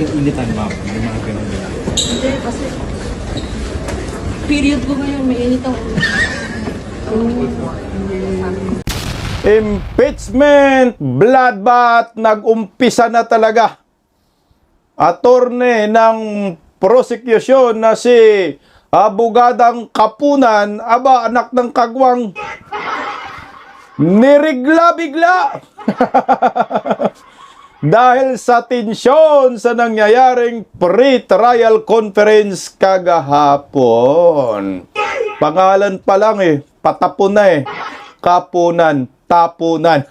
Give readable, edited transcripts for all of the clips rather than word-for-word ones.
initan, ma'am. May mga ganun nila. Hindi, kasi period ko ngayon, may init ang ulo. Impeachment bloodbath nag-umpisa na talaga. Attorney ng prosecution na si Abogadang Kapunan, aba anak ng kagwang, nirigla-bigla dahil sa tensyon sa nangyayaring pre-trial conference kagahapon. Pangalan pa lang patapon na Kapunan, tapunan.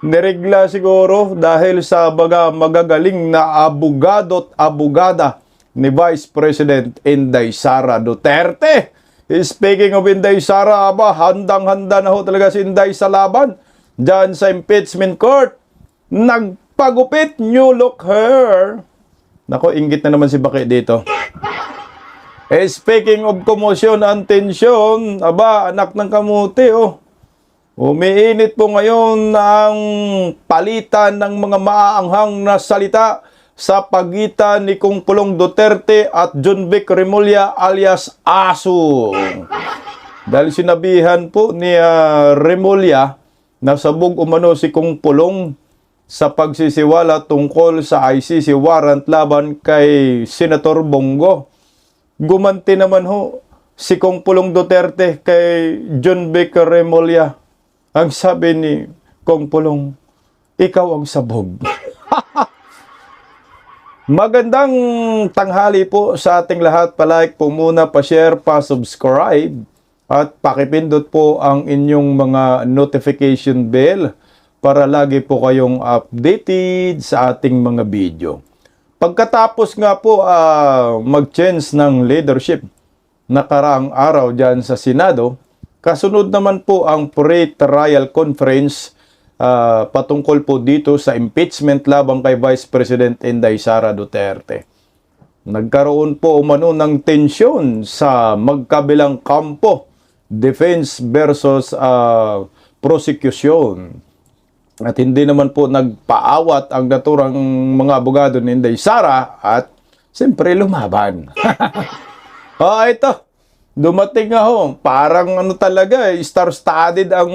Nirigla siguro dahil sa magagaling na abogado at abogada ni Vice President Inday Sara Duterte. Speaking of Inday Sara, handang-handa na ho talaga si Inday sa laban dyan sa impeachment court. Nagpagupit, new look her. Nako, inggit na naman si Baki dito. Speaking of komosyon and tensyon, anak ng kamuti, umiinit po ngayon ang palitan ng mga maaanghang na salita sa pagitan ni Kong Pulong Duterte at John Vic Remulla alias Asu. Dahil sinabihan po ni Remulla na sabog umano si Kong Pulong sa pagsisiwala tungkol sa ICC warrant laban kay Senator Bongo. Gumanti naman ho si Kong Pulong Duterte kay John Vic Remulla. Ang sabi ni Kong Pulong, ikaw ang sabog. Magandang tanghali po sa ating lahat. Palike po muna, pa-share, pa-subscribe at pakipindot po ang inyong mga notification bell para lagi po kayong updated sa ating mga video. Pagkatapos nga po mag-change ng leadership nakaraang araw dyan sa Senado, kasunod naman po ang pre-trial conference patungkol po dito sa impeachment laban kay Vice President Inday Sara Duterte. Nagkaroon po umano ng tensyon sa magkabilang kampo, defense versus prosecution. At hindi naman po nagpaawat ang naturang mga abogado ni Inday Sara at siyempre lumaban. Ito, dumating nga ho. Parang talaga, star-studded ang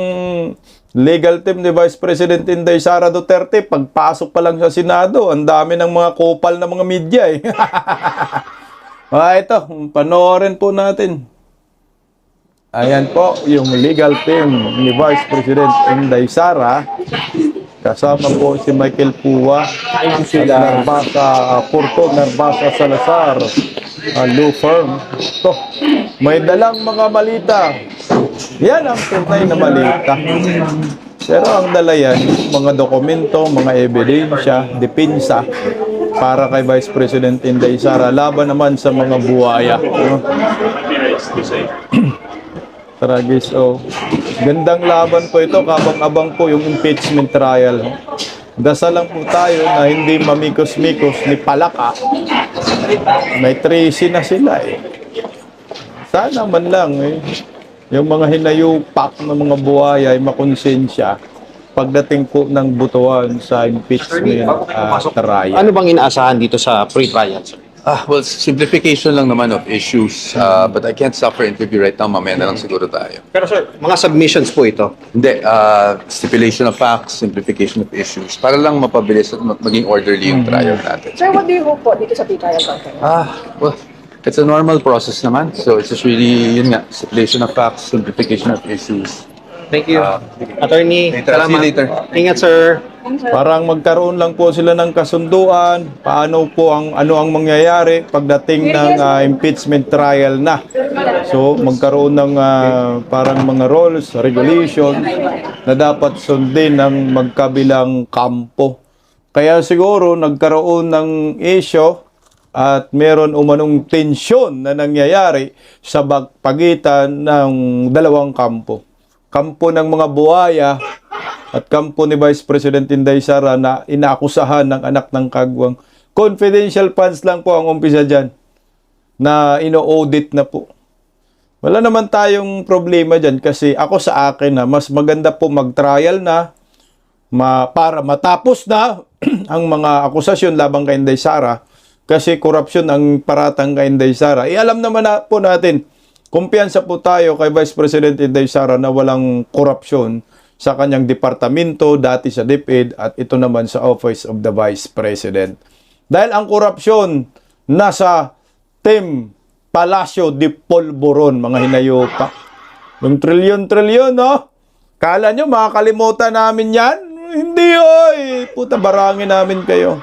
legal team ni Vice President Inday Sara Duterte. Pagpasok pa lang sa Senado, ang dami ng mga kopal na mga media ito, panoorin po natin. Ayan po yung legal team ni Vice President Inday Sara. Kasama po si Michael Pua, Narbasa Porto, Narbasa Salazar, law firm. So, may dalang mga balita. Yan ang tunay na balita. Pero ang dala yan, mga dokumento, mga ebidensya, depensa para kay Vice President Inday Sara. Laban naman sa mga buhaya. Tragis, gandang laban po ito, kabang-abang po yung impeachment trial. Dasal lang po tayo na hindi mamikos-mikos ni Palaka. May treason na sila Sana man lang yung mga hinayupak ng mga buhaya ay makonsensya pagdating po ng butuan sa impeachment trial. Ano bang inaasahan dito sa pre-trial, sir? Well, simplification lang naman of issues. But I can't stop for interview right now. Mamaya na lang siguro tayo. Pero sir, mga submissions po ito. Hindi. Stipulation of facts, simplification of issues. Para lang mapabilis at maging orderly yung trial natin. Sir, what do you hope po dito sa pre-trial conference? Well, it's a normal process naman. So it's just really, yun nga, stipulation of facts, simplification of issues. Thank you. Attorney, later. salamat. See you later. Ingat, sir. Parang magkaroon lang po sila ng kasunduan, paano po ano ang mangyayari pagdating ng impeachment trial na. So magkaroon ng parang mga rules, regulation na dapat sundin ng magkabilang kampo. Kaya siguro nagkaroon ng issue at meron umanong tensyon na nangyayari sa pagitan ng dalawang kampo. Kampo ng mga buhaya at kampo ni Vice President Inday Sara na inaakusahan ng anak ng kagwang. Confidential funds lang po ang umpisa dyan na ino-audit na po. Wala naman tayong problema dyan kasi ako sa akin na mas maganda po mag-trial na para matapos na ang mga akusasyon labang kay Inday Sara kasi korupsyon ang paratang kay Inday Sara. Alam naman na po natin, kumpiyansa po tayo kay Vice President Inday Sara na walang korupsyon sa kanyang departamento, dati sa DepEd at ito naman sa Office of the Vice President. Dahil ang korupsyon nasa Team Palacio de Polvoron, mga hinayupa. Yung trilyon-trilyon, no? Kala nyo, makakalimutan namin yan? Hindi, oy! Puta, barangin namin kayo.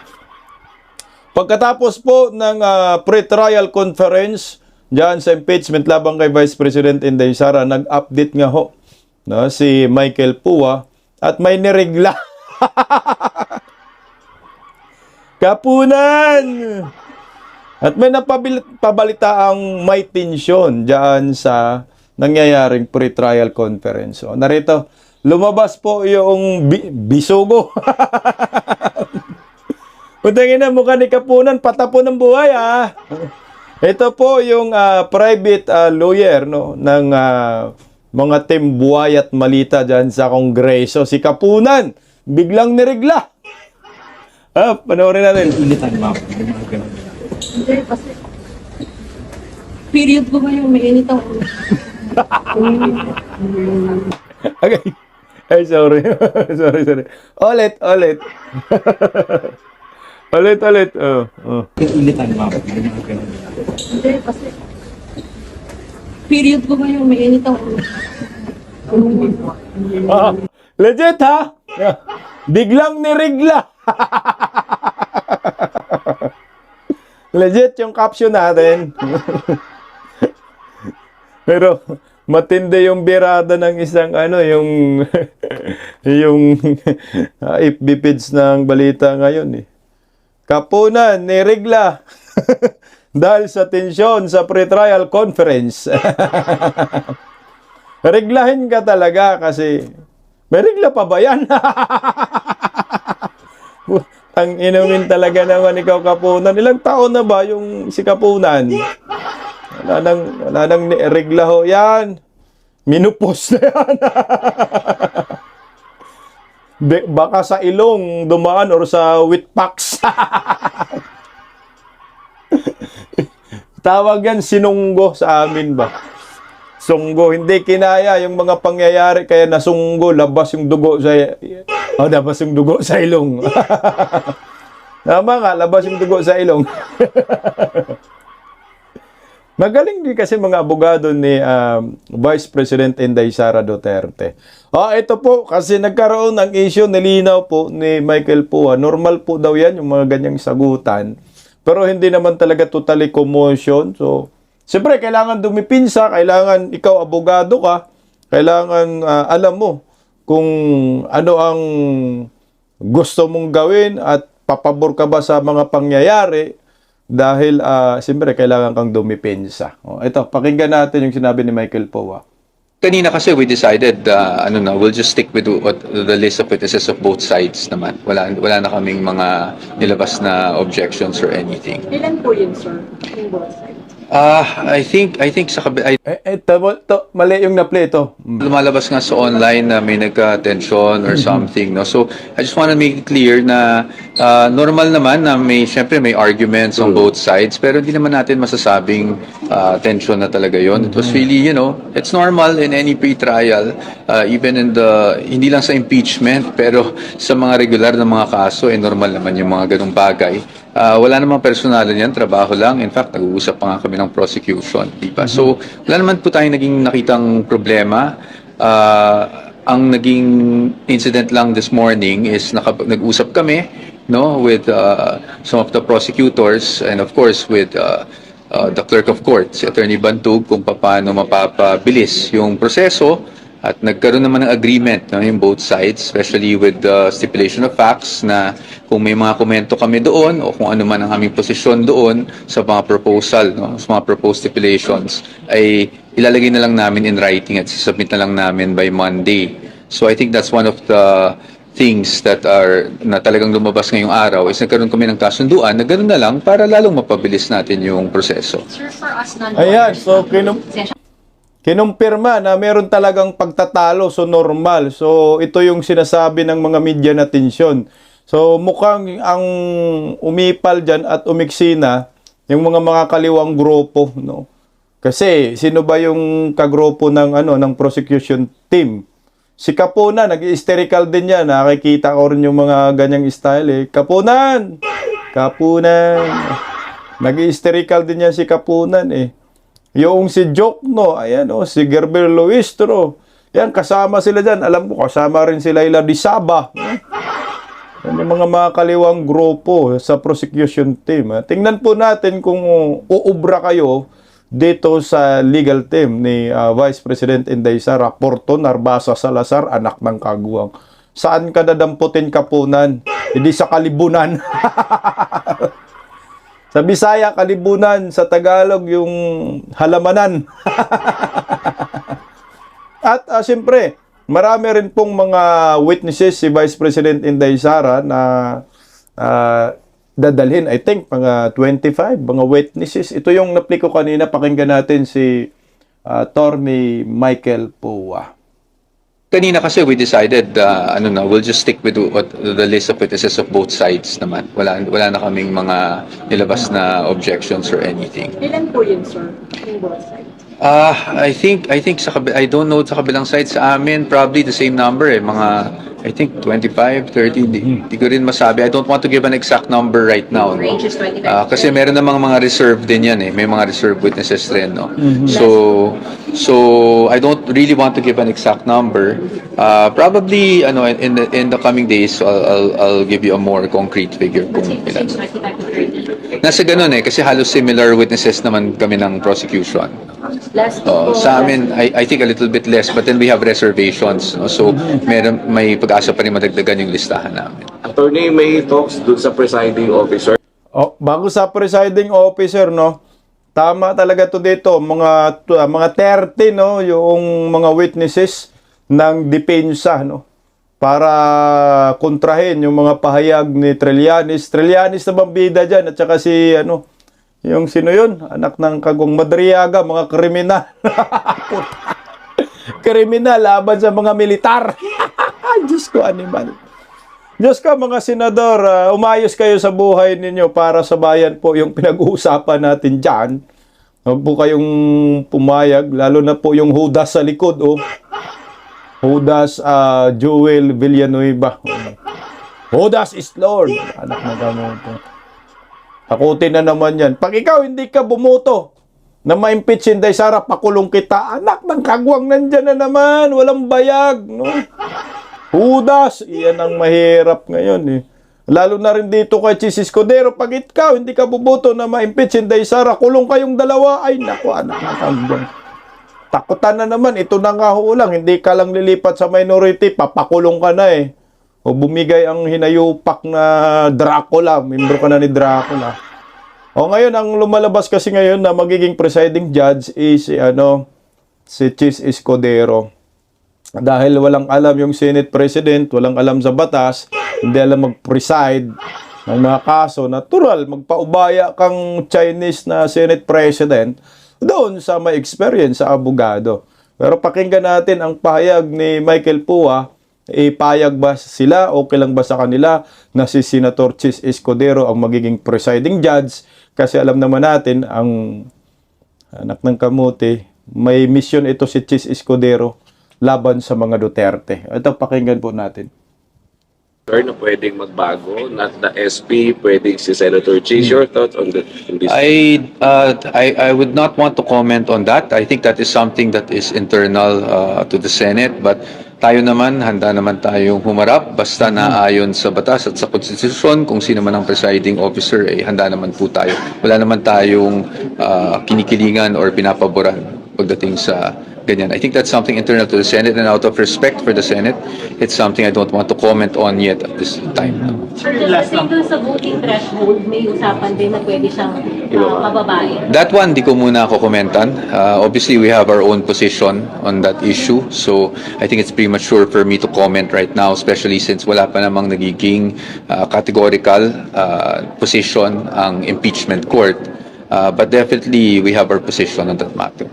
Pagkatapos po ng pre-trial conference dyan sa impeachment labang kay Vice President Inday Sara, nag-update nga ho, no, si Michael Pua at may niregla. Kapunan! At may napabalita ang may tensyon dyan sa nangyayaring pre-trial conference. So, narito, lumabas po yung bisugo. Putangin na, mukha ni Kapunan, patapon ng buhay, ah. Ito po yung private lawyer, no, ng mga team buhay at malita dyan sa Kongreso. Si Kapunan, biglang niregla. Panoorin natin. Initan, ma'am. May mga ganun. Hindi, kasi period ko ngayon, mainit ang ulo. Okay. Ay, sorry. sorry. Ulit. ulit. Initan, ma'am. May mga ganun. Hindi, kasi period ko ngayon, mainit ang ulo. Legit, ha? Biglang niregla. Legit yung caption natin. Pero matindi yung birada ng isang yung yung FB page ng balita ngayon eh. Kapunan, niregla. Dahil sa tensyon sa pre-trial conference. Reglahin ka talaga kasi may regla pa ba yan? Ang inumin talaga naman ikaw, Kapunan. Ilang taon na ba yung si Kapunan? Wala nang regla ho yan. Minupos na yan. Baka sa ilong dumaan or sa witpacks. Tawag yan sinunggo sa amin ba? Sunggo, hindi kinaya yung mga pangyayari kaya nasunggo, labas yung dugo sa labas yung dugo sa ilong. Tama nga, labas yung dugo sa ilong. Magaling din kasi mga abogado ni Vice President Inday Sara Duterte. Ito po, kasi nagkaroon ng issue, nilinaw po ni Michael Pua. Normal po daw yan, yung mga ganyang sagutan. Pero hindi naman talaga totally commotion. So, siyempre, kailangan dumipinsa, kailangan ikaw abogado ka, kailangan alam mo kung ano ang gusto mong gawin at papabor ka ba sa mga pangyayari dahil siyempre kailangan kang dumipinsa. Ito, pakinggan natin yung sinabi ni Michael Pua. Kanina kasi we decided, we'll just stick with the list of witnesses of both sides naman. Wala na kaming mga nilabas na objections or anything. Ilan po yun, sir? Yung both sides? I think sa Mali yung na-play ito. lumalabas nga sa online na may nagka-tension or something, no? So, I just want to make it clear na normal naman na syempre may arguments on both sides, pero hindi naman natin masasabing tension na talaga yon. It was really, it's normal in any pre-trial, even in hindi lang sa impeachment, pero sa mga regular na mga kaso, normal naman yung mga ganung bagay. Wala namang personalan yan, trabaho lang. In fact, nag-uusap pa nga kami ng prosecution, di ba? So, wala naman po tayong naging nakitang problema. Ang naging incident lang this morning is nag-usap kami, no, with some of the prosecutors and of course with the clerk of court, si Attorney Bantug, kung paano mapapabilis yung proseso. At nagkaroon naman ng agreement, no, yung both sides, especially with the stipulation of facts na kung may mga komento kami doon o kung ano man ang aming posisyon doon sa mga proposal, no, sa mga proposed stipulations, ay ilalagay na lang namin in writing at sisubmit na lang namin by Monday. So I think that's one of the things na talagang lumabas ngayong araw is nagkaroon kami ng kasunduan na ganoon na lang para lalong mapabilis natin yung proseso. Sir, for us non Ayan, so kinumpirma na meron talagang pagtatalo, so normal. So ito yung sinasabi ng mga media na tensyon. So mukhang ang umipal dyan at umiksina yung mga kaliwang grupo, no? Kasi sino ba yung kagrupo ng ng prosecution team? Si Kapuna, nag-hysterical din yan. Nakikita ko rin yung mga ganyang style eh. Kapunan! Kapunan! Nag-hysterical din yan si Kapunan eh. Yung si Jokno, ayan si Gerber Luistro. Yan, kasama sila dyan. Alam ko, kasama rin sila Ila Di Saba. Yan yung mga kaliwang grupo sa prosecution team. Tingnan po natin kung uubra kayo dito sa legal team ni Vice President Inday Sara Porto Narbasa Salazar, anak ng Kaguwang. Saan ka dadamputin, Kapunan? Hindi sa Kalibunan. Sa Bisaya, Kalibunan. Sa Tagalog, yung halamanan. At siyempre, marami rin pong mga witnesses si Vice President Inday Sara na dadalhin. I think mga 25, mga witnesses. Ito yung napli ko kanina. Pakinggan natin si Attorney Michael Pua. Kanina kasi we decided, we'll just stick with the list of witnesses of both sides naman. Wala na kaming mga nilabas na objections or anything. Ilan po yun, sir? Yung both sides. I think I don't know sa kabilang side sa amin, probably the same number eh, mga I think 25, 30, di ko rin masabi. I don't want to give an exact number right now. No? Range is 25. Kasi meron namang mga reserve din yan eh. May mga reserve witnesses rin, no? So I don't really want to give an exact number. Probably in the coming days I'll give you a more concrete figure kung ilan. Since 25 to 30. Nasa ganun eh kasi halos similar witnesses naman kami ng prosecution. Last po, Sa amin, I think a little bit less, but then we have reservations. No? So, may pag-asa pa rin madagdagan yung listahan namin. Attorney, may talks dun sa presiding officer. Bago sa presiding officer, no? Tama talaga to dito, mga 30, no, yung mga witnesses ng depensa, no? Para kontrahin yung mga pahayag ni Trillanes. Trillanes na bambida dyan, at saka si, yung sino yun? Anak ng Kagong Madriaga, mga kriminal. Kriminal, laban sa mga militar. Diyos ko, animal. Diyos ko, mga senador, umayos kayo sa buhay ninyo para sa bayan po yung pinag-uusapan natin dyan. Huwag po kayong pumayag, lalo na po yung Judas sa likod, Judas Joel Villanueva. Judas is Lord. Anak na gamoto. Takutin na naman yan. Pag ikaw hindi ka bumoto na ma-impeach si Inday Sara, pakulong kita. Anak ng Kagwang, nandyan na naman. Walang bayag. No? Judas, iyan ang mahirap ngayon eh. Lalo na rin dito kay Chis Escudero. Pag ikaw hindi ka buboto na ma-impeach si Inday Sara, kulong kayong dalawa. Ay naku, anak ng Kagwang. Takutan na naman. Ito na nga ho lang. Hindi ka lang lilipat sa minority, papakulong ka na eh. O bumigay ang hinayupak na Dracula. Membro ka na ni Dracula. O ngayon, ang lumalabas kasi ngayon na magiging presiding judge is si Chis Escudero. Dahil walang alam yung Senate President, walang alam sa batas, hindi alam mag-preside ng mga kaso, natural, magpaubaya kang Chinese na Senate President doon sa may experience sa abogado. Pero pakinggan natin ang pahayag ni Michael Pua. Ipayag ba sila, okay lang ba sa kanila na si Senator Chis Escudero ang magiging presiding judge? Kasi alam naman natin, ang anak ng kamote, may mission ito si Chis Escudero laban sa mga Duterte. Ito, pakinggan po natin. Sir, na pwedeng magbago, not the SP, pwedeng si Senator Chis. Your thoughts on this? I would not want to comment on that. I think that is something that is internal to the Senate, but tayo naman, handa naman tayong humarap basta naayon sa batas at sa konstitusyon. Kung sino man ang presiding officer, handa naman po tayo. Wala naman tayong kinikilingan or pinapaboran pagdating sa ganyan. I think that's something internal to the Senate, and out of respect for the Senate, it's something I don't want to comment on yet at this time. Sir, kasi doon sa voting threshold, may usapan din na pwede siyang mababae. That one, di ko muna ako komentan. Obviously, we have our own position on that issue. So, I think it's premature for me to comment right now, especially since wala pa namang nagiging categorical position ang impeachment court. But definitely, we have our position on that matter.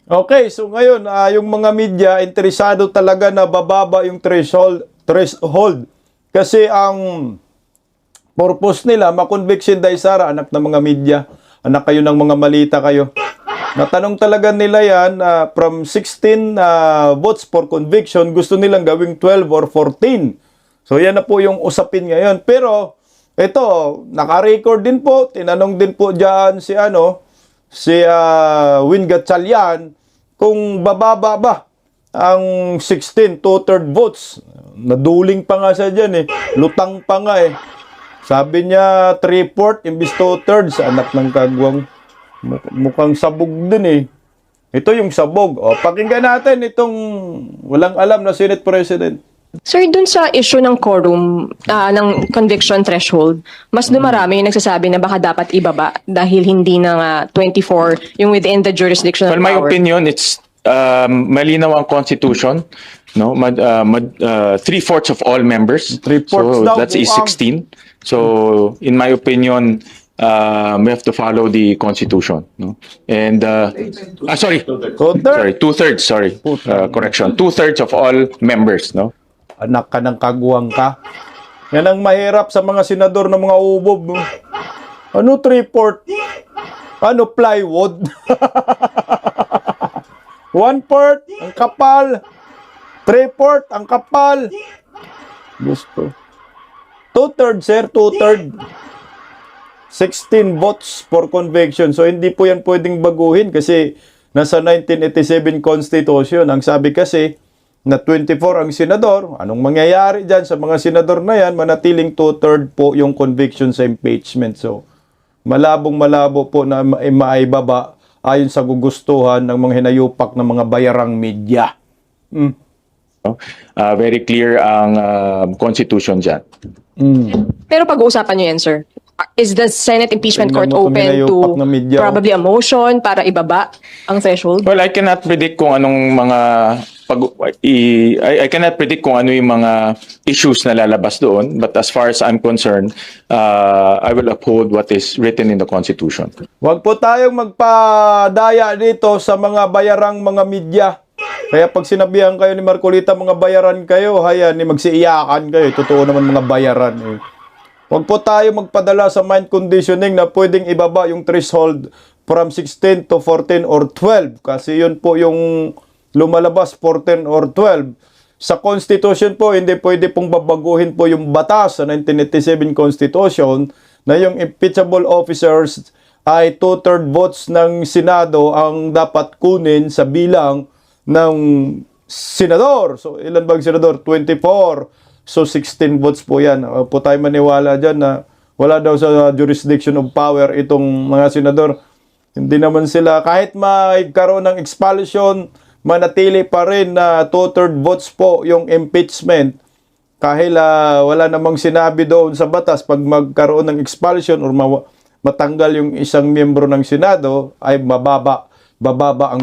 Okay, so ngayon, yung mga media, interesado talaga na bababa yung threshold. Kasi ang purpose nila, makonvict si Inday Sara, anak ng mga media, anak kayo ng mga malita kayo. Natanong talaga nila yan, from 16 votes for conviction, gusto nilang gawing 12 or 14. So yan na po yung usapin ngayon. Pero ito, naka-record din po, tinanong din po dyan si Win Gatchalian kung bababa ba ang 16 2/3 votes. Naduling pa nga siya dyan lutang pa nga Sabi niya 3/4 imbis 2/3, anak ng kagwang. Mukhang sabog din Ito yung sabog. Pakinggan natin itong walang alam na Senate President. Sir, dun sa issue ng quorum, ng conviction threshold, mas dumarami yung nagsasabi na baka dapat ibaba dahil hindi na 24 yung within the jurisdiction Well, of my power. opinion, it's malinaw ang constitution. No, 3/4 of all members. 3/4 So daw, that's buang. 16. So in my opinion, we have to follow the constitution. No, and sorry, Two-thirds. 2/3. Sorry, correction. 2/3 of all members. No. Anak ka ng kagwang ka. Yan ang mahirap sa mga senador ng mga ubob. Ano 3/4? Ano plywood? 1/4 ang kapal. 3/4 ang kapal. Gusto. 2/3 sir, 2/3. 16 votes for conviction. So hindi po yan pwedeng baguhin kasi nasa 1987 Constitution. Ang sabi kasi na 24 ang senador. Anong mangyayari dyan sa mga senador na yan? Manatiling 2/3 po yung conviction sa impeachment. So malabong-malabo po na maibaba ayon sa gugustuhan ng mga hinayupak ng mga bayarang media. Very clear ang constitution dyan. Pero pag-uusapan nyo yan, sir. Is the Senate Impeachment Tingnan Court mo itong open hinayupak to na media, probably a motion para ibaba ang threshold? Well, I cannot predict kung anong mga I cannot predict kung ano yung mga issues na lalabas doon, but as far as I'm concerned, I will uphold what is written in the Constitution. Huwag po tayong magpadaya dito sa mga bayarang mga media. Kaya pag sinabihan kayo ni Marcolita, mga bayaran kayo, hayan, magsiiyakan kayo. Totoo naman mga bayaran. Huwag po tayo magpadala sa mind conditioning na pwedeng ibaba yung threshold from 16 to 14 or 12. Kasi yun po yung lumalabas, 14 or 12. Sa Constitution po, hindi pwede pong babaguhin po yung batas sa 1987 Constitution na yung impeachable officers ay 2/3 votes ng Senado ang dapat kunin sa bilang ng senador. So, ilan bang senador? 24. So, 16 votes po yan. Po tayo maniwala dyan na wala daw sa jurisdiction of power itong mga senador. Hindi naman sila, kahit magkaroon ng expulsion, manatili pa rin na 2/3 votes po yung impeachment. Kahit wala namang sinabi doon sa batas, pag magkaroon ng expulsion or matanggal yung isang miyembro ng Senado, ay bababa ang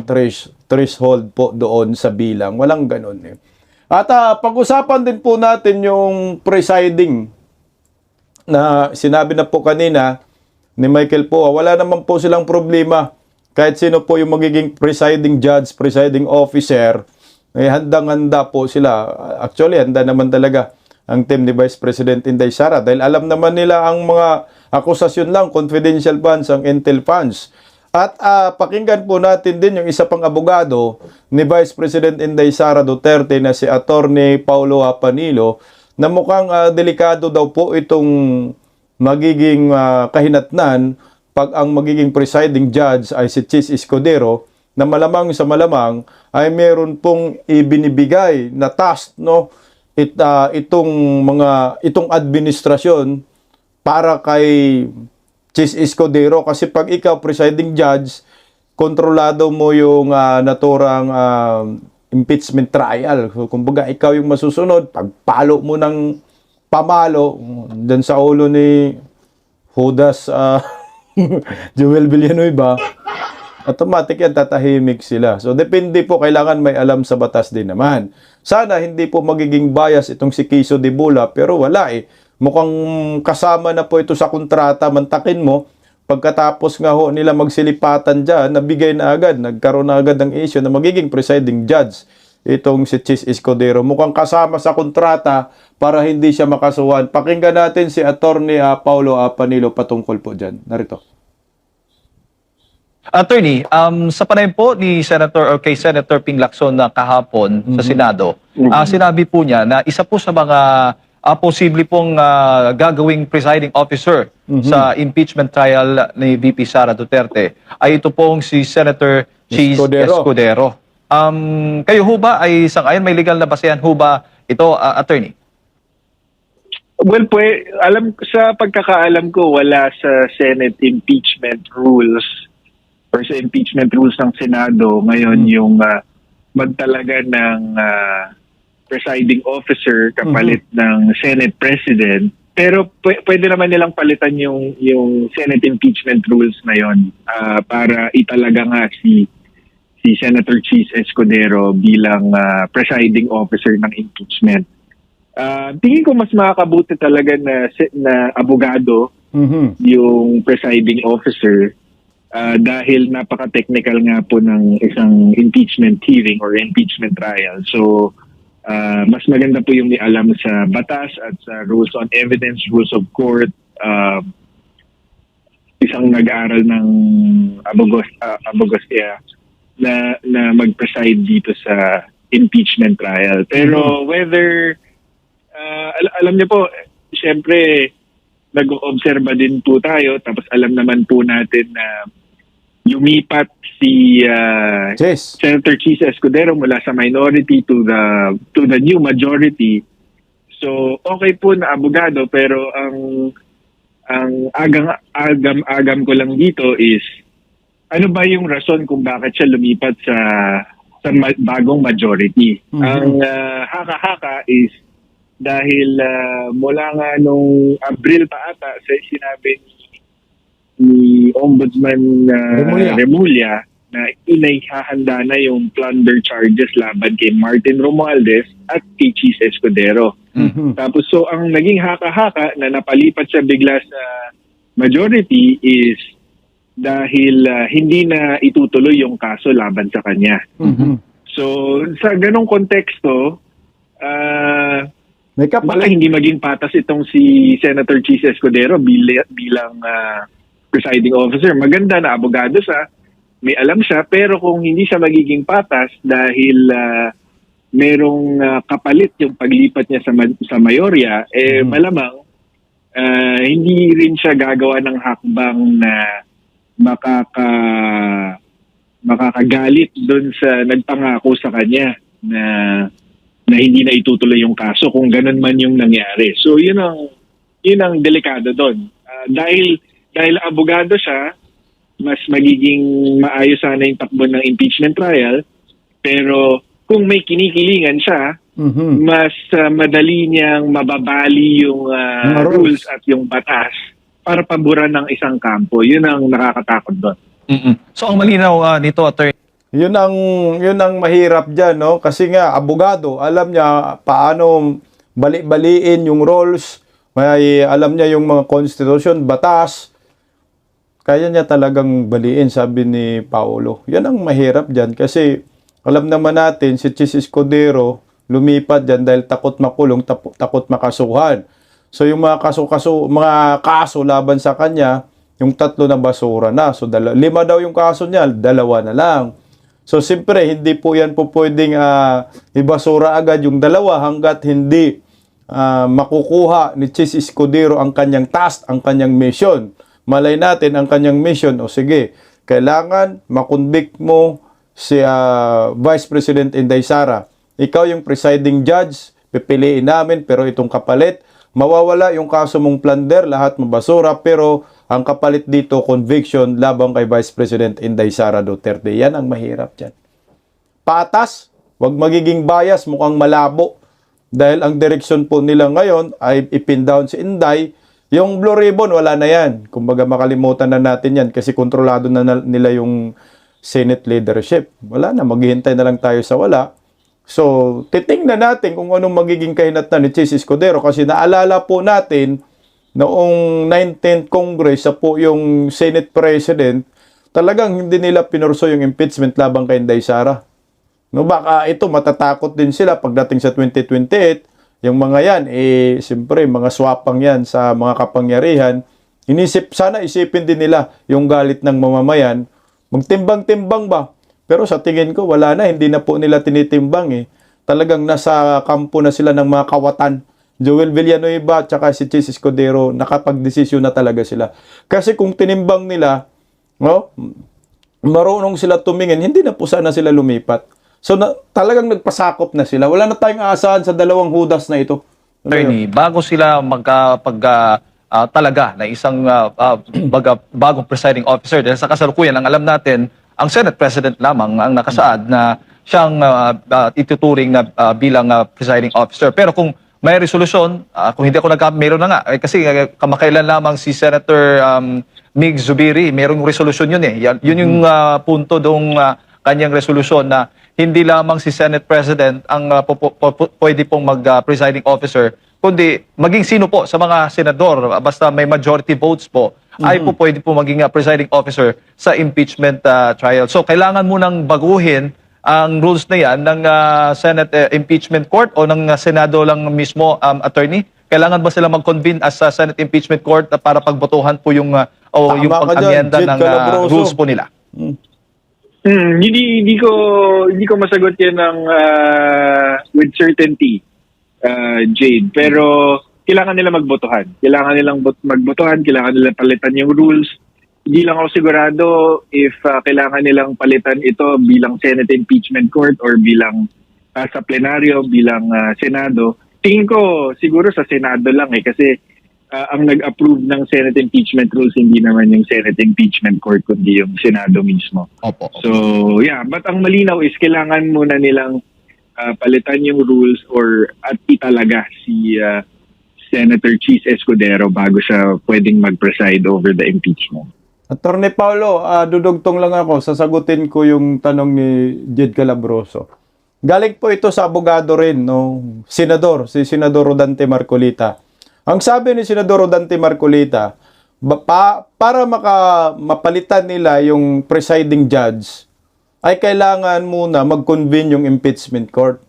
threshold po doon sa bilang. Walang ganun At pag-usapan din po natin yung presiding na sinabi na po kanina ni Michael po, wala naman po silang problema. Kahit sino po yung magiging presiding judge, presiding officer, handang-handa po sila. Actually, handa naman talaga ang team ni Vice President Inday Sara dahil alam naman nila ang mga akusasyon lang, confidential funds, ang intel funds. At pakinggan po natin din yung isa pang abogado ni Vice President Inday Sara Duterte na si Attorney Paulo Apanilo na mukhang delikado daw po itong magiging kahinatnan pag ang magiging presiding judge ay si Chis Escudero na malamang sa malamang ay meron pong ibinibigay na task itong administrasyon para kay Chis Escudero kasi pag ikaw presiding judge, kontrolado mo yung naturang impeachment trial. So, kumbaga ikaw yung masusunod, pagpalo mo ng pamalo dyan sa ulo ni Judas Joel Villanueva, automatic yan, tatahimik sila. So, depende po, kailangan may alam sa batas din naman. Sana hindi po magiging bias itong si Kiso de Bula, pero wala Mukhang kasama na po ito sa kontrata, mantakin mo. Pagkatapos nga ho nila magsilipatan dyan, nabigay na agad, nagkaroon na agad ng issue na magiging presiding judge itong si Chis Escudero. Mukhang kasama sa kontrata para hindi siya makasuhan. Pakinggan natin si Attorney Paulo Panilo patungkol po dyan. Narito. Attorney, sa panayam po ni Senator or kay Senator Ping Lacson na kahapon sa Senado, sinabi po niya na isa po sa mga posible pong gagawing presiding officer sa impeachment trial ni VP Sara Duterte ay ito pong si Senator Chis Escudero. Kayo ho ba ay sang-ayon, may legal na basehan ho ba ito, attorney? Well, sa pagkakaalam ko, wala sa Senate impeachment rules or sa impeachment rules ng Senado ngayon yung magtalaga ng presiding officer kapalit ng Senate President. Pero pwede naman nilang palitan yung Senate impeachment rules na yon para italaga nga si Senator Chis Escudero bilang presiding officer ng impeachment. Tingin ko mas makakabuti talaga na abogado yung presiding officer dahil napaka-technical nga po ng isang impeachment hearing or impeachment trial. So, mas maganda po yung alam sa batas at sa rules on evidence, rules of court, isang nag-aaral ng abogosya na mag-preside dito sa impeachment trial. Pero whether, alam niyo po, syempre, nag-obserba din po tayo, tapos alam naman po natin na lumipat si Senator Chis Escudero mula sa minority to the new majority. So okay po na abogado, pero ang agam ko lang dito is ano ba yung rason kung bakit siya lumipat sa bagong majority. Ang haka-haka is dahil mula nga nung Abril pa ata sinabi ni Ombudsman Remulla na inihahanda na yung plunder charges laban kay Martin Romualdez at kay Chis Escudero. Tapos so ang naging haka-haka na napalipat siya bigla sa majority is dahil hindi na itutuloy yung kaso laban sa kanya. So sa ganong konteksto, baka hindi maging patas itong si Senator Chis Escudero bilang presiding officer. Maganda na abogado siya, may alam siya, pero kung hindi siya magiging patas dahil merong kapalit yung paglipat niya sa mayorya, malamang hindi rin siya gagawa ng hakbang na makakagalit doon sa nagpangako sa kanya na hindi na itutuloy yung kaso kung ganun man yung nangyari. So yun ang delikado doon. Dahil abogado siya, mas magiging maayos sana yung takbo ng impeachment trial, pero kung may kinikilingan siya, mas madali niyang mababali yung rules at yung batas para paboran ng isang kampo. Yun ang nakakatakot doon. So ang malinaw nito, attorney, Yun ang mahirap diyan, no? Kasi nga abogado, alam niya paano bali-baliin yung roles, alam niya yung mga constitution, batas. Kaya niya talagang baliin, sabi ni Paulo. Yan ang mahirap diyan kasi alam naman natin si Chis Escudero lumipat diyan dahil takot makulong, takot makasuhan. So yung mga kaso laban sa kanya, yung 3 na basura na. So 5 daw yung kaso niya, 2 na lang. So siyempre hindi po yan po pwedeng ibasura agad yung 2 hanggat hindi makukuha ni Chis Escudero ang kanyang task, ang kanyang mission. Malay natin ang kanyang mission, o sige, kailangan makonvict mo si Vice President Inday Sara. Ikaw yung presiding judge, pipiliin namin, pero itong kapalit, mawawala yung kaso mong plunder, lahat mabasura, pero ang kapalit dito, conviction labang kay Vice President Inday Sara Duterte. Yan ang mahirap dyan. Patas, wag magiging bias, mukhang malabo. Dahil ang direksyon po nila ngayon ay ipin down si Inday. Yung Blue Ribbon, wala na yan. Kumbaga makalimutan na natin yan kasi kontrolado na nila yung Senate leadership. Wala na, maghihintay na lang tayo sa wala. So, titingnan natin kung anong magiging kahinatnan ni Chis Escudero kasi naalala po natin noong 19th Congress sa po yung Senate President, talagang hindi nila pinurso yung impeachment labang kay Inday Sara. No, baka ito matatakot din sila pagdating sa 2028. Yung mga yan, siyempre, mga swapang yan sa mga kapangyarihan. Sana isipin din nila yung galit ng mamamayan. Magtimbang-timbang ba? Pero sa tingin ko, wala na. Hindi na po nila tinitimbang eh. Talagang nasa kampo na sila ng mga kawatan. Joel Villanueva at saka si Chis Escudero, nakapag-desisyon na talaga sila. Kasi kung tinimbang nila, no, marunong sila tumingin, hindi na po sana sila lumipat. So talagang nagpasakop na sila. Wala na tayong aasahan sa dalawang hudas na ito. Attorney, bago sila talaga na isang bagong presiding officer, dahil sa kasalukuyan, ang alam natin, ang Senate President lamang ang nakasaad na siyang ituturing na bilang presiding officer. Pero kung may resolusyon, kung hindi ako meron na nga, kasi kamakailan lamang si Senator Mig Zubiri, merong resolusyon yun eh. Yun yung punto doong kanyang resolusyon na hindi lamang si Senate President ang pwede pong mag-presiding officer, kundi maging sino po sa mga senador, basta may majority votes po, ay po pwede po maging presiding officer sa impeachment trial. So kailangan munang baguhin ang rules na yan ng Senate Impeachment Court o ng Senado lang mismo, attorney? Kailangan ba sila mag-convene as Senate Impeachment Court para pagbotohan po yung yung pag-amyenda ng rules po nila? Hindi ko masagot 'yan ng with certainty, Jade. Pero kailangan nila magbotohan. Kailangan nilang magbotohan, kailangan nila palitan yung rules. Hindi lang ako sigurado if kailangan nilang palitan ito bilang Senate Impeachment Court or bilang sa plenaryo, bilang Senado. Tingin ko siguro sa Senado lang kasi ang nag-approve ng Senate Impeachment Rules hindi naman yung Senate Impeachment Court kundi yung Senado mismo. Opo. So, yeah. But ang malinaw is kailangan muna nilang palitan yung rules or at italaga si Senator Chis Escudero bago siya pwedeng mag-preside over the impeachment. Attorney Paulo, dudugtong lang ako. Sasagutin ko yung tanong ni Jed Calabroso. Galing po ito sa abogado rin, no? Senador, si Senador Rodante Marcolita. Ang sabi ni Senador Rodante Marcolita, para mapalitan nila yung presiding judge, ay kailangan muna mag-convene yung impeachment court.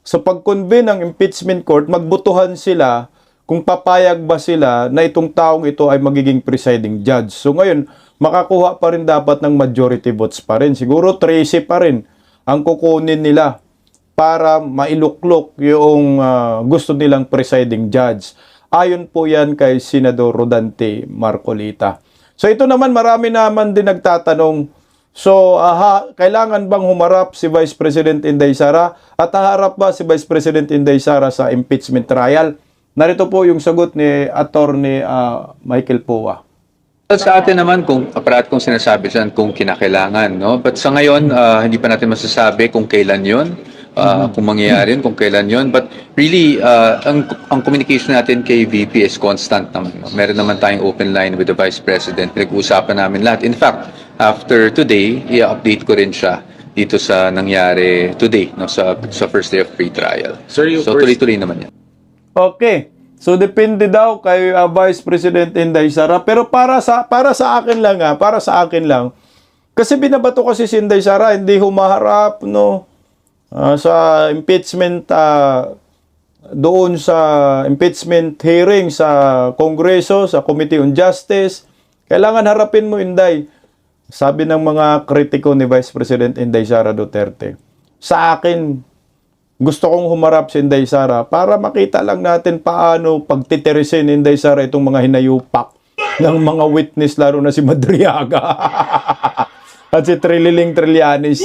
So pag-convene ng impeachment court, magbutuhan sila kung papayag ba sila na itong taong ito ay magiging presiding judge. So ngayon, makakuha pa rin dapat ng majority votes pa rin. Siguro 13 pa rin ang kukunin nila para mailuklok yung gusto nilang presiding judge. Ayon po yan kay Senador Rodante Marcolita. So ito naman, marami naman din nagtatanong, so kailangan bang humarap si Vice President Inday Sara at haharap ba si Vice President Inday Sara sa impeachment trial? Narito po yung sagot ni Attorney Michael Poa. Sa atin naman, kung aparat kong sinasabi dyan, kung kinakailangan, no? But sa ngayon, hindi pa natin masasabi kung kailan yon, kung mangyayari yun, kung kailan yon. But really, ang communication natin kay VP is constant naman. No? Meron naman tayong open line with the Vice President. Pinag-uusapan namin lahat. In fact, after today, i-update ko rin siya dito sa nangyari today, no? Sa first day of pre-trial. Sir, yung so tuloy-tuloy naman yan. Okay. So depende daw kay Vice President Inday Sara, pero para sa akin lang para sa akin lang. Kasi binabato kasi si Inday Sara, hindi humaharap no sa impeachment doon sa impeachment hearing sa Kongreso, sa Committee on Justice. Kailangan harapin mo, Inday. Sabi ng mga kritiko ni Vice President Inday Sara Duterte. Sa akin, gusto kong humarap si Inday Sara para makita lang natin paano pagtitirisin ni Inday Sara itong mga hinayupak ng mga witness, lalo na si Madriaga at si Trililing Trillanes.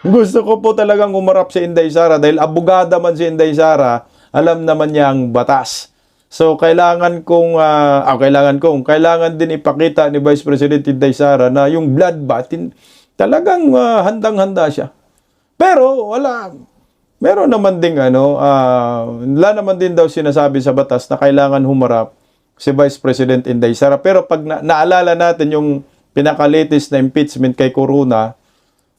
Gusto ko po talagang humarap si Inday Sara dahil abogada man si Inday Sara, alam naman niya ang batas. So kailangan din ipakita ni Vice President Inday Sara na yung bloodbath talagang handang-handa siya. Pero meron naman ding wala naman din daw sinasabi sa batas na kailangan humarap si Vice President Inday Sara. Pero pag naalala natin yung pinaka-latest na impeachment kay Corona,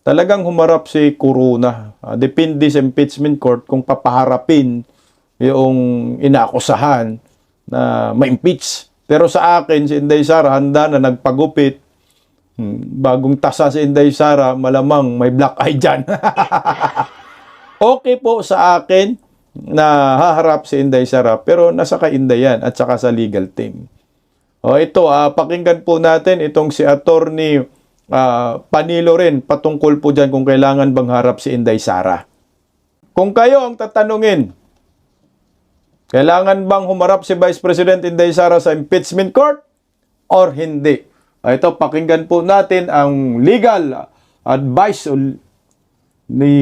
talagang humarap si Corona. Depende sa impeachment court kung papaharapin yung inaakusahan na ma-impeach. Pero sa akin, si Inday Sara handa na, nagpagupit, Bagong tasa si Inday Sara, malamang may black eye dyan. Okay po sa akin na haharap si Inday Sara, pero nasa kay Inday yan at saka sa legal team. O ito, pakinggan po natin itong si Attorney Panilo rin patungkol po dyan kung kailangan bang harap si Inday Sara. Kung kayo ang tatanungin, kailangan bang humarap si Vice President Inday Sara sa impeachment court or hindi? Ito, pakinggan po natin ang legal advice ni...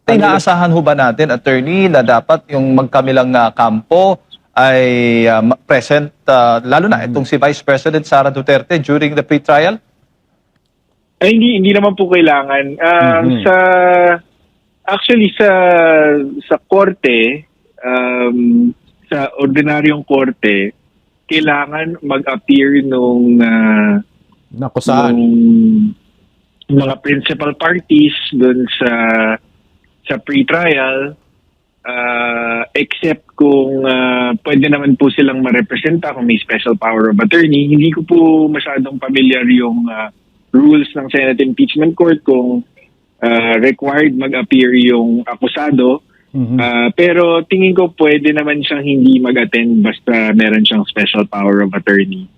Inaasahan ho ba natin, attorney, na dapat yung magkamilang kampo ay present, lalo na itong si Vice President Sara Duterte during the pre-trial? Ay, hindi naman po kailangan. Sa korte, sa ordinaryong korte, kailangan mag-appear nung mga principal parties dun sa pre-trial, except kung pwede naman po silang ma-representa kung may special power of attorney. Hindi ko po masyadong familiar yung rules ng Senate Impeachment Court kung required mag-appear yung akusado. Pero tingin ko pwede naman siyang hindi mag-attend basta meron siyang special power of attorney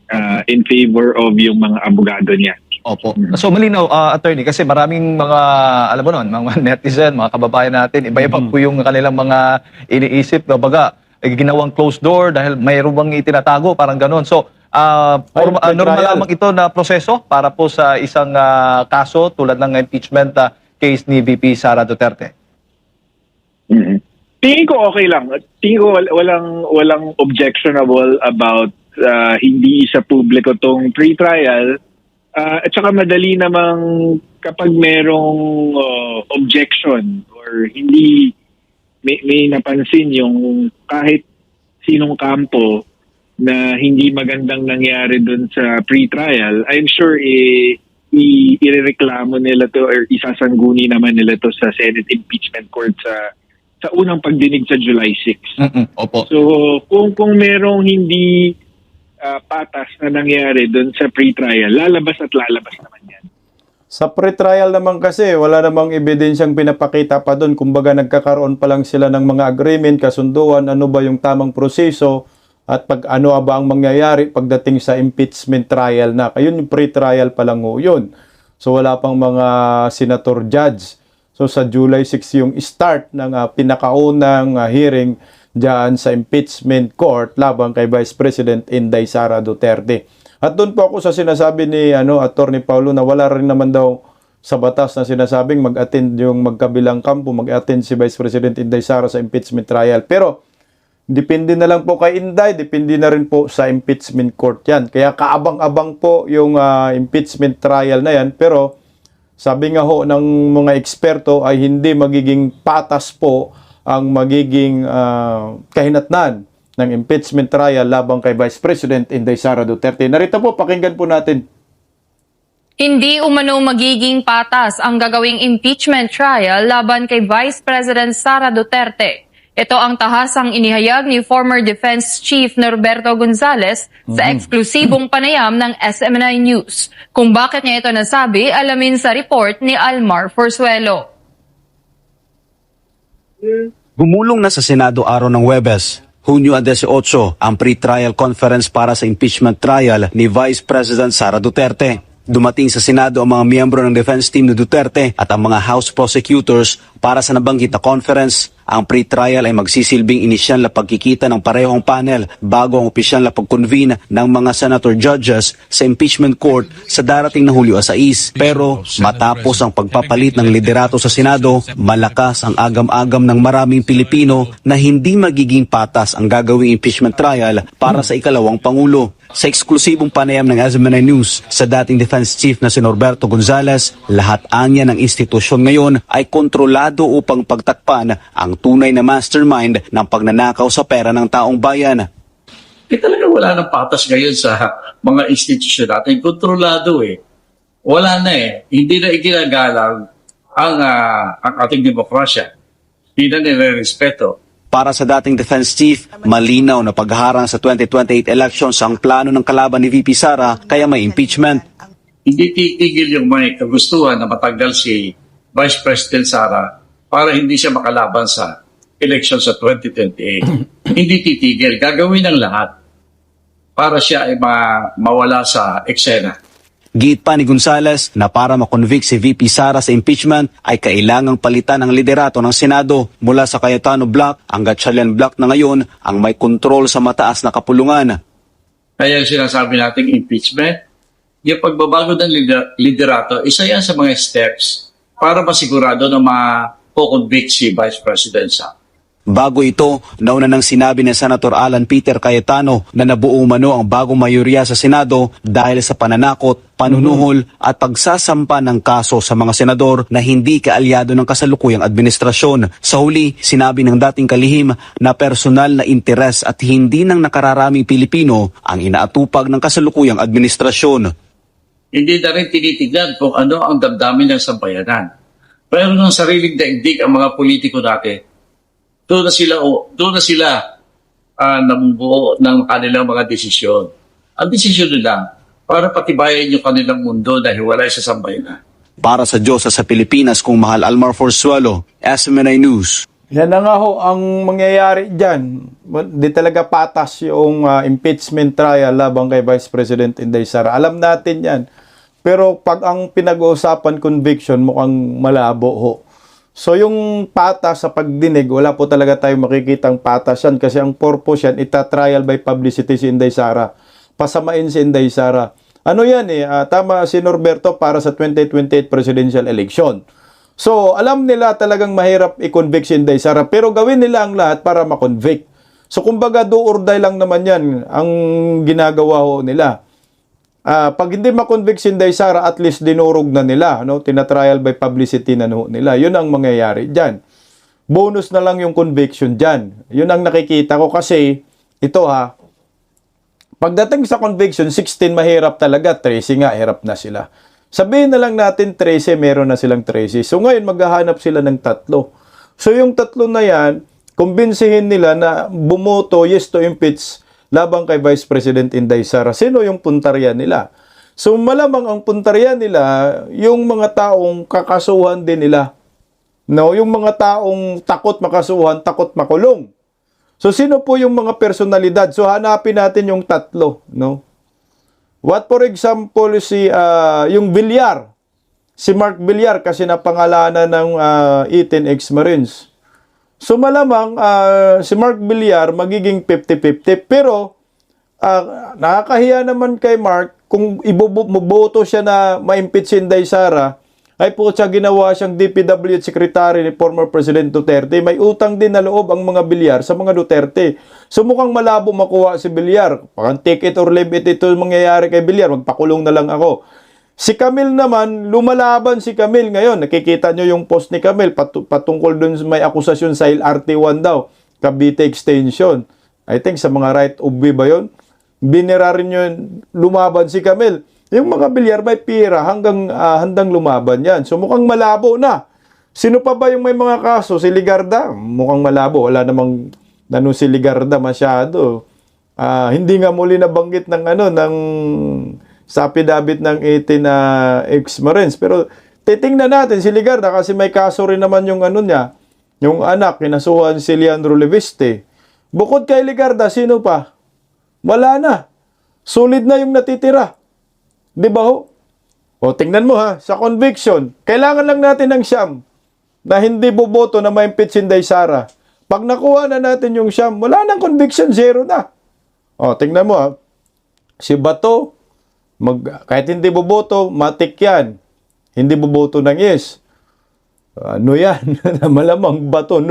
in favor of yung mga abogado niya. Opo. So malinaw, attorney, kasi maraming mga, alam mo naman, mga netizen, mga kababayan natin, iba-iba po yung kanilang mga iniisip, baga, ginawang closed door dahil mayroon bang itinatago, parang ganon. So, normal lamang ito na proseso para po sa isang kaso tulad ng impeachment case ni VP Sara Duterte. Tingin ko okay lang. Tingin ko walang objectionable about hindi sa publiko tong pre-trial. At saka madali namang kapag merong objection or hindi may napansin yung kahit sinong kampo na hindi magandang nangyari dun sa pre-trial, I'm sure irereklamo nila to or isasangguni naman nila to sa Senate Impeachment Court sa unang pagdinig sa July 6. Opo. So kung merong hindi patas na nangyari doon sa pre-trial, lalabas naman yan. Sa pre-trial naman kasi, wala namang ebidensyang pinapakita pa doon. Kumbaga nagkakaroon pa lang sila ng mga agreement, kasunduan, ano ba yung tamang proseso, at ano ba ang mangyayari pagdating sa impeachment trial na. Ayun yung pre-trial pa lang ho yun. So wala pang mga senator judge. So sa July 6 yung start ng pinakaunang hearing diyan sa impeachment court laban kay Vice President Inday Sara Duterte. At doon po ako sa sinasabi ni Attorney Paulo na wala rin naman daw sa batas na sinasabing mag-attend yung magkabilang kampo, mag-attend si Vice President Inday Sara sa impeachment trial. Pero depende na lang po kay Inday, depende na rin po sa impeachment court yan. Kaya kaabang-abang po yung impeachment trial na yan. Pero sabi nga ho ng mga eksperto ay hindi magiging patas po ang magiging kahinatnan ng impeachment trial labang kay Vice President Inday Sara Duterte. Narito po, pakinggan po natin. Hindi umano magiging patas ang gagawing impeachment trial laban kay Vice President Sara Duterte. Ito ang tahasang inihayag ni former Defense Chief Norberto Gonzales sa eksklusibong panayam ng SMNI News. Kung bakit niya ito nasabi, alamin sa report ni Almar Forzuelo. Gumulong na sa Senado araw ng Huwebes, Hunyo 18, ang pre-trial conference para sa impeachment trial ni Vice President Sara Duterte. Dumating sa Senado ang mga miyembro ng defense team ni Duterte at ang mga House prosecutors para sa nabanggit na conference. Ang pre-trial ay magsisilbing inisyal na pagkikita ng parehong panel bago ang opisyal na pag-convene ng mga senator judges sa impeachment court sa darating na Hulyo 6. Pero matapos ang pagpapalit ng liderato sa Senado, malakas ang agam-agam ng maraming Pilipino na hindi magiging patas ang gagawing impeachment trial para sa ikalawang Pangulo. Sa eksklusibong panayam ng SMNI News sa dating Defense Chief na si Norberto Gonzales, lahat anya ng institusyon ngayon ay kontrolado upang pagtakpan ang tunay na mastermind ng pagnanakaw sa pera ng taong bayan. Talaga wala nang patas ngayon sa mga institusyon natin. Kontrolado Wala na Hindi na iginagalang ang ating demokrasya. Hindi na nire-respeto. Para sa dating Defense Chief, malinaw na pagharang sa 2028 elections ang plano ng kalaban ni VP Sara kaya may impeachment. hindi titigil yung may kagustuhan na matanggal si Vice President Sara para hindi siya makalaban sa election sa 2028. Hindi titigil. Gagawin ng lahat para siya ay mawala sa eksena. Giit pa ni Gonzales na para makonvict si VP Sara sa impeachment ay kailangang palitan ang liderato ng Senado mula sa Cayetano Block ang Gatchalian Block na ngayon ang may kontrol sa mataas na kapulungan. Kaya yung sinasabi nating impeachment, yung pagbabago ng liderato, isa yan sa mga steps para masigurado na ma-convict si Vice President Sara. Bago ito, nauna nang sinabi ni Senator Alan Peter Cayetano na nabuo umano ang bagong mayorya sa Senado dahil sa pananakot, panunuhol at pagsasampa ng kaso sa mga senador na hindi kaalyado ng kasalukuyang administrasyon. Sa huli, sinabi ng dating kalihim na personal na interes at hindi ng nakararaming Pilipino ang inaatupag ng kasalukuyang administrasyon. Hindi na rin tinitignan kung ano ang damdamin ng sambayanan. Pero ng sariling daigdig ang mga politiko natin, doon na sila nabubuo ng kanilang mga desisyon. Ang desisyon nila para patibayan yung kanilang mundo na hiwalay sa sambayanan. Para sa Diyos sa Pilipinas, kung Mahal Almar Forzuelo, SMNI News. Yan na nga ho ang mangyayari dyan. Di talaga patas yung impeachment trial labang kay Vice President Inday Sara. Alam natin yan. Pero pag ang pinag-uusapan conviction, mukhang malabo ho. So yung patas sa pagdinig, wala po talaga tayong makikitang patas yan kasi ang purpose yan, ita-trial by publicity si Inday Sara. Pasamain si Inday Sara. Ano yan tama si Norberto para sa 2028 presidential election. So alam nila talagang mahirap i-convict si Inday Sara pero gawin nila ang lahat para ma-convict. So kumbaga do or die lang naman yan ang ginagawa ho nila. Pag hindi ma-convict si Inday Sara, at least dinurog na nila, no? Tina-trial by publicity na nila. Yun ang mangyayari dyan. Bonus na lang yung conviction dyan. Yun ang nakikita ko kasi, ito pagdating sa conviction, 16 mahirap talaga, 13 nga, hirap na sila. Sabihin na lang natin 13, meron na silang 13. So ngayon, maghahanap sila ng 3. So yung 3 na yan, kumbinsihin nila na bumoto yes to impeach labang kay Vice President Inday Sara. Sino yung puntarya nila? So malamang ang puntarya nila, yung mga taong kakasuhan din nila. No, yung mga taong takot makasuhan, takot makulong. So sino po yung mga personalidad? So hanapin natin yung 3, no? What for example yung Villar. Si Mark Villar kasi napangalanan ng 18 ex-Marines. So malamang si Mark Villar magiging 50-50 pero nakakahiya naman kay Mark kung iboboto siya na ma-impeach si Inday Sara ay po siya ginawa siyang DPWH Secretary ni former President Duterte. May utang din na loob ang mga Villar sa mga Duterte. So mukhang malabo makuha si Villar. Parang take it or leave it, ito mangyayari kay Villar. Magpakulong na lang ako. Si Camille naman, lumalaban si Camille ngayon. Nakikita nyo yung post ni Camille patungkol dun may akusasyon sa LRT1 daw. Cavite Extension. I think sa mga right of way ba yun? Binira rin yun, lumaban si Camille. Yung mga Villar may pira handang lumaban yan. So mukhang malabo na. Sino pa ba yung may mga kaso? Si Ligarda? Mukhang malabo. Wala namang si Ligarda masyado. Hindi nga muli nabanggit ng sa affidavit ng 18 ex-Marines. Pero titingnan natin si Ligarda kasi may kaso rin naman yung niya. Yung anak, kinasuhan si Leandro Leviste. Bukod kay Ligarda, sino pa? Wala na. Solid na yung natitira. Di ba ho? O tingnan mo sa conviction, kailangan lang natin ng siyam na hindi boboto na ma-impeach si Inday Sara. Pag nakuha na natin yung siyam, wala nang conviction, 0 na. O tingnan mo si Bato, kahit hindi boboto, matik yan. Hindi boboto ng yes. Ano yan? Malamang Bato,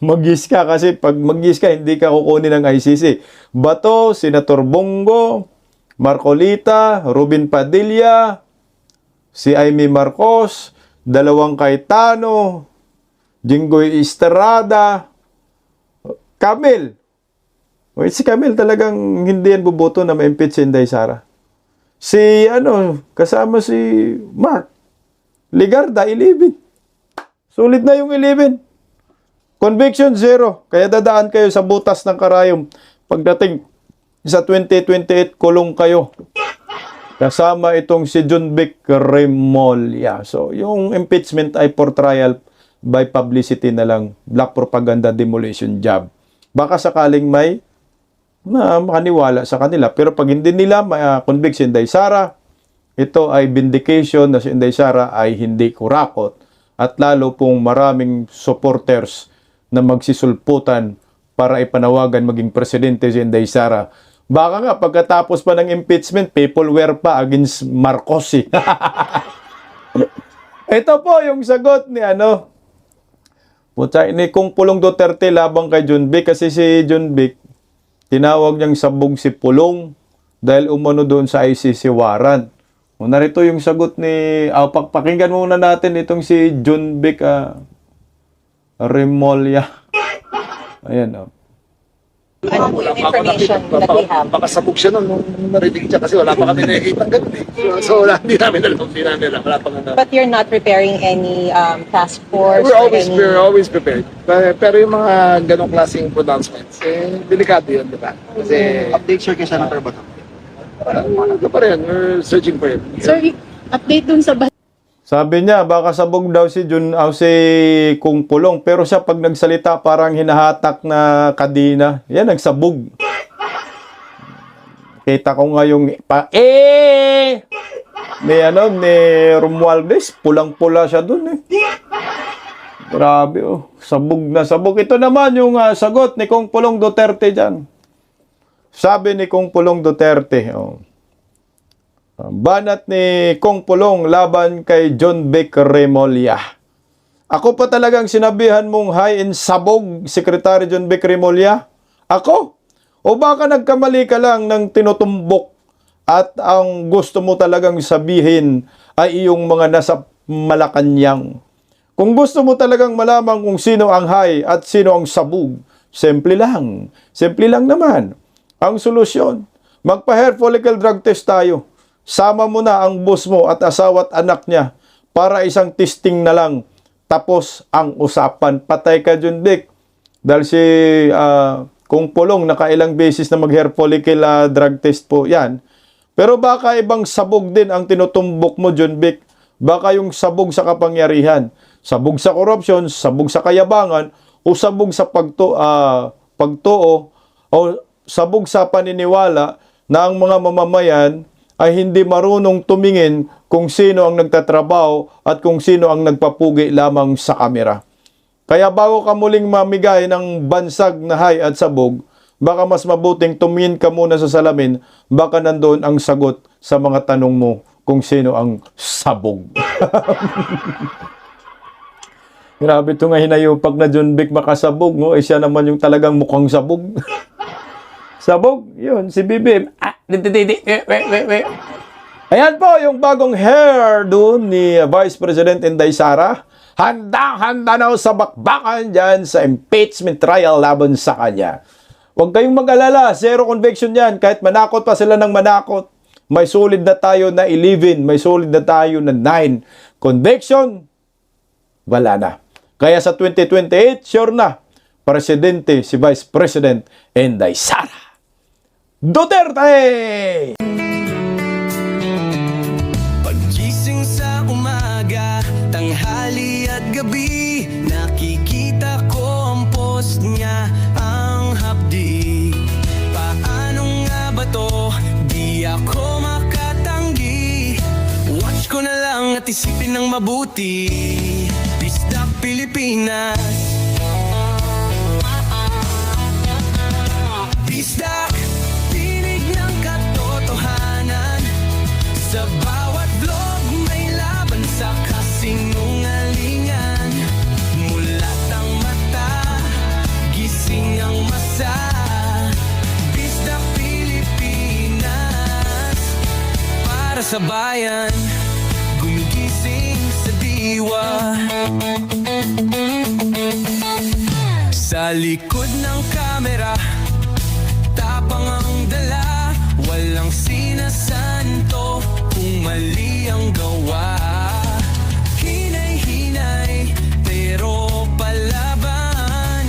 mag-yes ka kasi pag mag-yes ka, hindi ka kukunin ng ICC. Bato, Senator Bongo, Marcolita, Robin Padilla, si Amy Marcos, 2 Cayetano, Jinggoy Estrada, Camille. Si Camille talagang hindi yan buboto na ma-impeach si Inday Sara. Si kasama si Mark. Ligarda, 11. Sulit na yung 11. Conviction 0. Kaya dadaan kayo sa butas ng karayom. Pagdating sa 2028, kulong kayo. Kasama itong si John Vic Remulla. So, yung impeachment ay for trial by publicity na lang, black propaganda demolition job. Baka sakaling may makaniwala sa kanila. Pero pag hindi nila convict si Inday Sara, ito ay vindication na si Inday Sara ay hindi kurakot. At lalo pong maraming supporters na magsisulputan para ipanawagan maging presidente si Inday Sara. Baka nga pagkatapos pa ng impeachment, peopleware pa against Marcos. Ito po yung sagot ni ni Kung Pulong Duterte labang kay John Vic, kasi si John Vic tinawag niyang sabog si Pulong dahil umano doon sa ICC warrant. Narito yung sagot ni... pakinggan muna natin itong si John Vic Remulla. Ayan. Ano po yung information that we have? Makasabog siya nung narinig siya kasi wala pa kami nakikita ng ganun eh. So wala, hindi namin alam. Wala pa nga. But you're not preparing any task force? We're always prepared. Pero yung mga ganong klaseng pronouncements, delikado yun, di ba? Kasi... Update, sir, kay Senator Bato. Ito pa rin, we're searching for it. Sir, update dun sa Sabi niya, baka sabog daw si Kung Pulong. Pero siya pag nagsalita, parang hinahatak na kadina. Yan, nagsabog. Kita ko nga yung ni Romualdez, pulang-pula siya dun Grabe, sabog na sabog. Ito naman yung sagot ni Kung Pulong Duterte dyan. Sabi ni Kung Pulong Duterte, banat ni Kung Pulong laban kay John Vic Remulla. Ako pa talagang sinabihan mong high in sabog, Secretary John Vic Remulla? Ako? O baka nagkamali ka lang ng tinutumbok at ang gusto mo talagang sabihin ay iyong mga nasa Malacanang? Kung gusto mo talagang malaman kung sino ang high at sino ang sabog, simple lang. Simple lang naman. Ang solusyon, magpa-hair follicle drug test tayo. Sama mo na ang boss mo at asawa at anak niya para isang testing na lang. Tapos ang usapan, patay ka John Vic. Dahil si Kung Pulong nakailang beses na mag-hair follicle drug test po yan. Pero baka ibang sabog din ang tinutumbok mo John Vic. Baka yung sabog sa kapangyarihan, sabog sa korupsyon, sabog sa kayabangan, o sabog sa pagtuo, o sabog sa paniniwala na ang mga mamamayan ay hindi marunong tumingin kung sino ang nagtatrabaho at kung sino ang nagpapugi lamang sa kamera. Kaya bago ka muling mamigay ng bansag na hay at sabog, baka mas mabuting tumingin ka muna sa salamin, baka nandoon ang sagot sa mga tanong mo kung sino ang sabog. Grabe ito nga hinayupag na John Vic makasabog, siya naman yung talagang mukhang sabog. Sabog, yun, si Bibim. Ayan po yung bagong hairdo ni Vice President Inday Sara. Handang-handa na sa bakbakan dyan sa impeachment trial laban sa kanya. Huwag kayong mag-alala, zero conviction yan. Kahit manakot pa sila ng manakot, may solid na tayo na 11, may solid na tayo na 9. Conviction, wala na. Kaya sa 2028, sure na, presidente si Vice President Inday Sara Duterte! Paggising sa umaga, tanghali at gabi, nakikita ko ang post niya, ang hapdi. Paano nga ba to? Di ako makatanggi. Watch ko na lang at isipin ng mabuti. Bisdak Pilipinas. Bisdak, tinig ng katotohanan. Sa bawat vlog may laban sa kasinungalingan. Mulat ang mata, gising ang masa. Bisdak Pilipinas, para sa bayan, gumigising sa diwa. Sa likod ng kamera, tapang ang dala, walang sinasanto kung mali ang gawa. Hinay-hinay, pero palaban.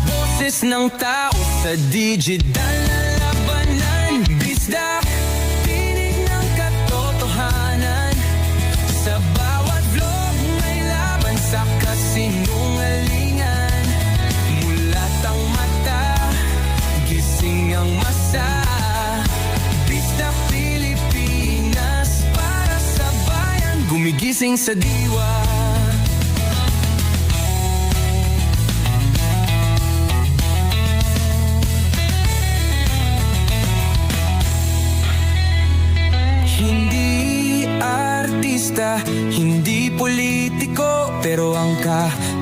Boses ng tao sa digital na labanan. Bisdak, tinig ng katotohanan. gising sa diwa. Hindi artista, hindi politiko, pero ang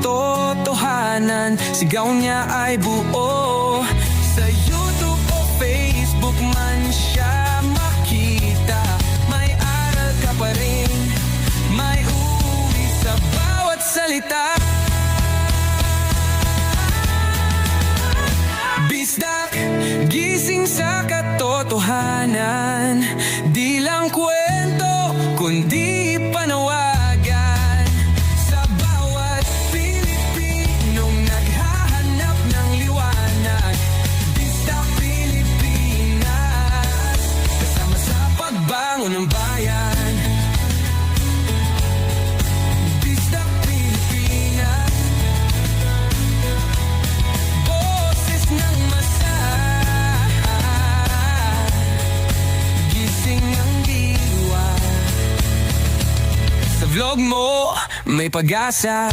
katotohanan, sigaw niya ay buo. Sa YouTube o Facebook man siya makita, may aral ka pa rin, may uri sa bawat salita. Bisdak, gising sa katotohanan, di lang kwento, kundi panawagan sa bawat Pilipinong naghahanap ng liwanag. Bisdak Pilipinas, kasama sa pagbangon ng bayan. Bisdak Pilipinas, boses ng masa, gising ang diwa. Sa vlog mo, may pag-asa.